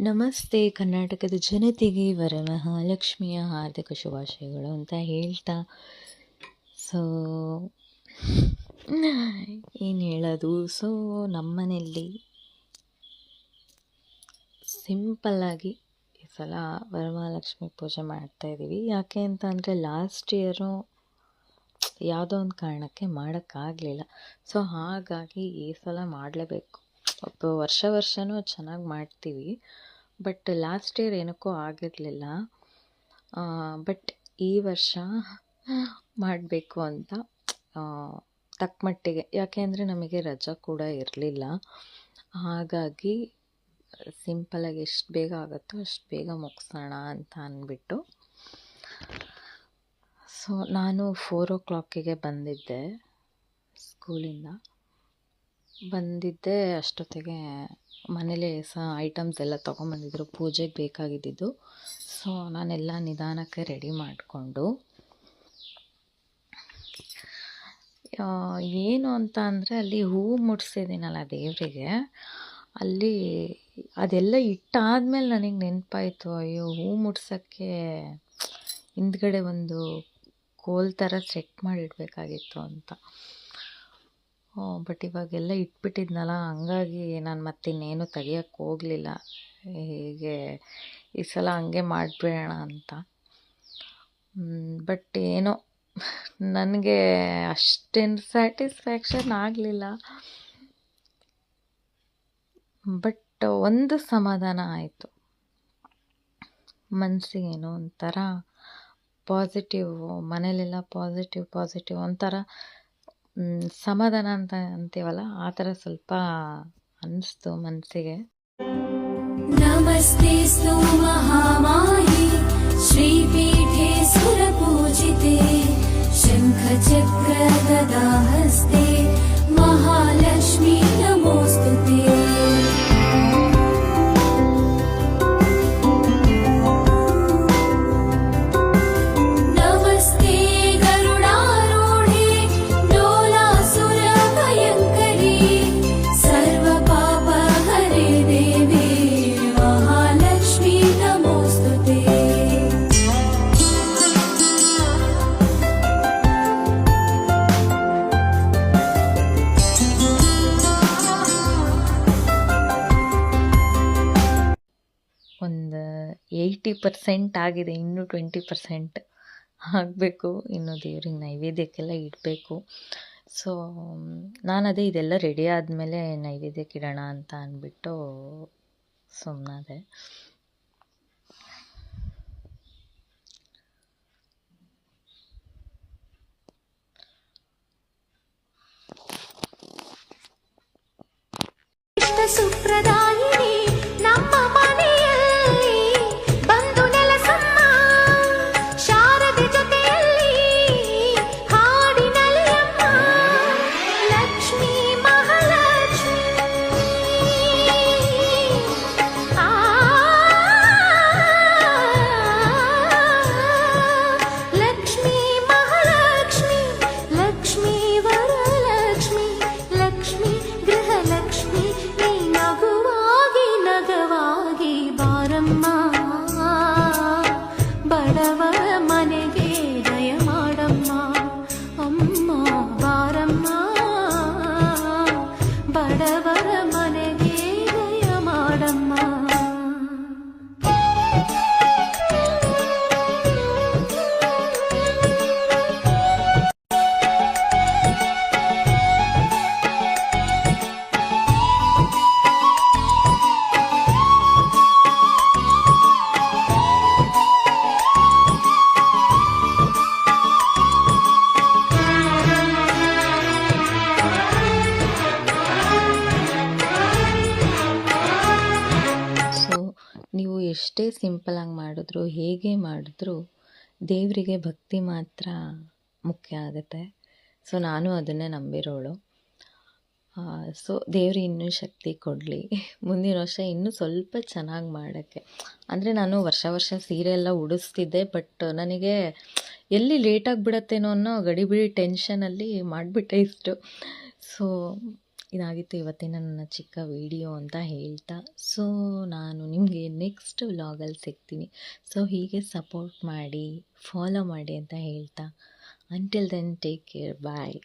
ನಮಸ್ತೆ ಕರ್ನಾಟಕದ ಜನತೆಗೆ ವರಮಹಾಲಕ್ಷ್ಮಿಯ ಹಾರ್ದಿಕ ಶುಭಾಶಯಗಳು ಅಂತ ಹೇಳ್ತಾ, ಸೊ ಏನು ಹೇಳೋದು. ಸೊ ನಮ್ಮನೆಯಲ್ಲಿ ಸಿಂಪಲ್ಲಾಗಿ ಈ ಸಲ ವರಮಹಾಲಕ್ಷ್ಮಿ ಪೂಜೆ ಮಾಡ್ತಾಯಿದ್ದೀವಿ. ಯಾಕೆ ಅಂತ ಅಂದರೆ ಲಾಸ್ಟ್ ಇಯರು ಯಾವುದೋ ಒಂದು ಕಾರಣಕ್ಕೆ ಮಾಡೋಕ್ಕಾಗಲಿಲ್ಲ. ಸೊ ಹಾಗಾಗಿ ಈ ಸಲ ಮಾಡಲೇಬೇಕು. ವರ್ಷವೂ ಚೆನ್ನಾಗಿ ಮಾಡ್ತೀವಿ, ಬಟ್ ಲಾಸ್ಟ್ ಇಯರ್ ಏನಕ್ಕೂ ಆಗಿರಲಿಲ್ಲ. ಬಟ್ ಈ ವರ್ಷ ಮಾಡಬೇಕು ಅಂತ ತಕ್ಕ ಮಟ್ಟಿಗೆ, ಯಾಕೆ ಅಂದರೆ ನಮಗೆ ರಜಾ ಕೂಡ ಇರಲಿಲ್ಲ. ಹಾಗಾಗಿ ಸಿಂಪಲಾಗಿ ಎಷ್ಟು ಬೇಗ ಆಗುತ್ತೋ ಅಷ್ಟು ಬೇಗ ಮುಗಿಸೋಣ ಅಂತ ಅಂದ್ಬಿಟ್ಟು, ಸೊ ನಾನು 4 o'clock ಬಂದಿದ್ದೆ ಸ್ಕೂಲಿಂದ. ಅಷ್ಟೊತ್ತಿಗೆ ಮನೇಲಿ ಐಟಮ್ಸ್ ಎಲ್ಲ ತೊಗೊಂಬಂದಿದ್ರು ಪೂಜೆಗೆ ಬೇಕಾಗಿದ್ದಿದ್ದು. ಸೊ ನಾನೆಲ್ಲ ನಿಧಾನಕ್ಕೆ ರೆಡಿ ಮಾಡಿಕೊಂಡು, ಏನು ಅಂತ ಅಂದರೆ ಅಲ್ಲಿ ಹೂವು ಮುಡಿಸಿದ್ದೀನಲ್ಲ ದೇವರಿಗೆ, ಅಲ್ಲಿ ಅದೆಲ್ಲ ಇಟ್ಟಾದ್ಮೇಲೆ ನನಗೆ ನೆನಪಾಯಿತು, ಅಯ್ಯೋ ಹೂವು ಮುಡ್ಸೋಕ್ಕೆ ಹಿಂದ್ಗಡೆ ಒಂದು ಕೋಲ್ ಥರ ಸೆಟ್ ಮಾಡಿಡಬೇಕಾಗಿತ್ತು ಅಂತ. ಬಟ್ ಇವಾಗೆಲ್ಲ ಇಟ್ಬಿಟ್ಟಿದ್ನಲ್ಲ, ಹಂಗಾಗಿ ನಾನು ಮತ್ತಿನ್ನೇನು ತೆಗಿಯೋಕ್ಕೆ ಹೋಗಲಿಲ್ಲ. ಹೀಗೆ ಈ ಸಲ ಹಂಗೆ ಮಾಡಿಬಿಡೋಣ ಅಂತ. ಬಟ್ ಏನೋ ನನಗೆ ಅಷ್ಟೇನು ಸ್ಯಾಟಿಸ್ಫ್ಯಾಕ್ಷನ್ ಆಗಲಿಲ್ಲ. ಬಟ್ ಒಂದು ಸಮಾಧಾನ ಆಯಿತು, ಮನಸ್ಸಿಗೇನೋ ಒಂಥರ ಪಾಸಿಟಿವ್, ಮನೇಲೆಲ್ಲ ಪಾಸಿಟಿವ್ ಒಂಥರ ಸಮಾಧಾನ ಅಂತ ಅಂತೀವಲ್ಲ, ಆ ಥರ ಸ್ವಲ್ಪ ಅನ್ನಿಸ್ತು ಮನಸ್ಸಿಗೆ. ನಮಸ್ತೆಸ್ತು ಮಹಾಮಾಯೆ ಶ್ರೀಪೀಠೆ ಸುರಪೂಜಿತೆ ಶಂಖ ಚಕ್ರ ಗದಾ ಹಸ್ತೆ ಮಹಾಲಕ್ಷ್ಮೀ ನಮೋಸ್ತುತೆ. ಒಂದು 80% ಆಗಿದೆ, ಇನ್ನೂ 20% ಆಗಬೇಕು. ಇನ್ನು ದೇವ್ರಿಗೆ ನೈವೇದ್ಯಕ್ಕೆಲ್ಲ ಇಡಬೇಕು. ಸೊ ನಾನು ಇದೆಲ್ಲ ರೆಡಿ ಆದಮೇಲೆ ನೈವೇದ್ಯಕ್ಕೆ ಇಡೋಣ ಅಂತ ಅಂದ್ಬಿಟ್ಟು ಸುಮ್ಮನಾದೆ. ಸುಪ್ರದಾಯಿನಿ ನಮ್ಮ ಮನೆಯಲ್ಲಿ ಬಂದು ನೆಲಸಮ್ಮ ಶಾರದೆ ಜೊತೆಯಲ್ಲಿ ಹಾಡಿನಲ್ಲಿ ಅಮ್ಮ ಲಕ್ಷ್ಮೀ ಮಹಾಲಕ್ಷ್ಮಿ ಲಕ್ಷ್ಮೀ ಮಹಾಲಕ್ಷ್ಮಿ ಲಕ್ಷ್ಮೀ ವರಲಕ್ಷ್ಮಿ ಲಕ್ಷ್ಮೀ ಗೃಹಲಕ್ಷ್ಮಿ ನಗವಾಗಿ ಬಾರಮ್ಮ ಬಡವರ ಮನೆಗೆ ದಯ ಮಾಡಮ್ಮ ಅಮ್ಮ ಬಾರಮ್ಮ ಬಡವರ ಮನೆಗೆ ದಯ ಮಾಡಮ್ಮ. ನೀವು ಎಷ್ಟೇ ಸಿಂಪಲಾಗಿ ಮಾಡಿದ್ರು, ಹೇಗೆ ಮಾಡಿದ್ರು ದೇವರಿಗೆ ಭಕ್ತಿ ಮಾತ್ರ ಮುಖ್ಯ ಆಗುತ್ತೆ. ಸೊ ನಾನು ಅದನ್ನೇ ನಂಬಿರೋಳು. ಸೊ ದೇವ್ರು ಇನ್ನೂ ಶಕ್ತಿ ಕೊಡಲಿ, ಮುಂದಿನ ವರ್ಷ ಇನ್ನೂ ಸ್ವಲ್ಪ ಚೆನ್ನಾಗಿ ಮಾಡೋಕ್ಕೆ. ಅಂದರೆ ನಾನು ವರ್ಷ ಸೀರೆ ಎಲ್ಲ ಉಡಿಸ್ತಿದ್ದೆ, ಬಟ್ ನನಗೆ ಎಲ್ಲಿ ಲೇಟಾಗಿ ಬಿಡತ್ತೇನೋ ಅನ್ನೋ ಗಡಿಬಿಡಿ ಟೆನ್ಷನಲ್ಲಿ ಮಾಡಿಬಿಟ್ಟೆ ಇಷ್ಟು. ಸೊ ಇದಾಗಿತ್ತು ಇವತ್ತಿನ ನನ್ನ ಚಿಕ್ಕ ವಿಡಿಯೋ ಅಂತ ಹೇಳ್ತಾ, ಸೊ ನಾನು ನಿಮಗೆ ನೆಕ್ಸ್ಟ್ ವ್ಲಾಗಲ್ಲಿ ಸಿಗ್ತೀನಿ. ಸೊ ಹೀಗೆ ಸಪೋರ್ಟ್ ಮಾಡಿ, ಫಾಲೋ ಮಾಡಿ ಅಂತ ಹೇಳ್ತಾ, ಅಂಟಿಲ್ ದೆನ್ ಟೇಕ್ ಕೇರ್, ಬಾಯ್.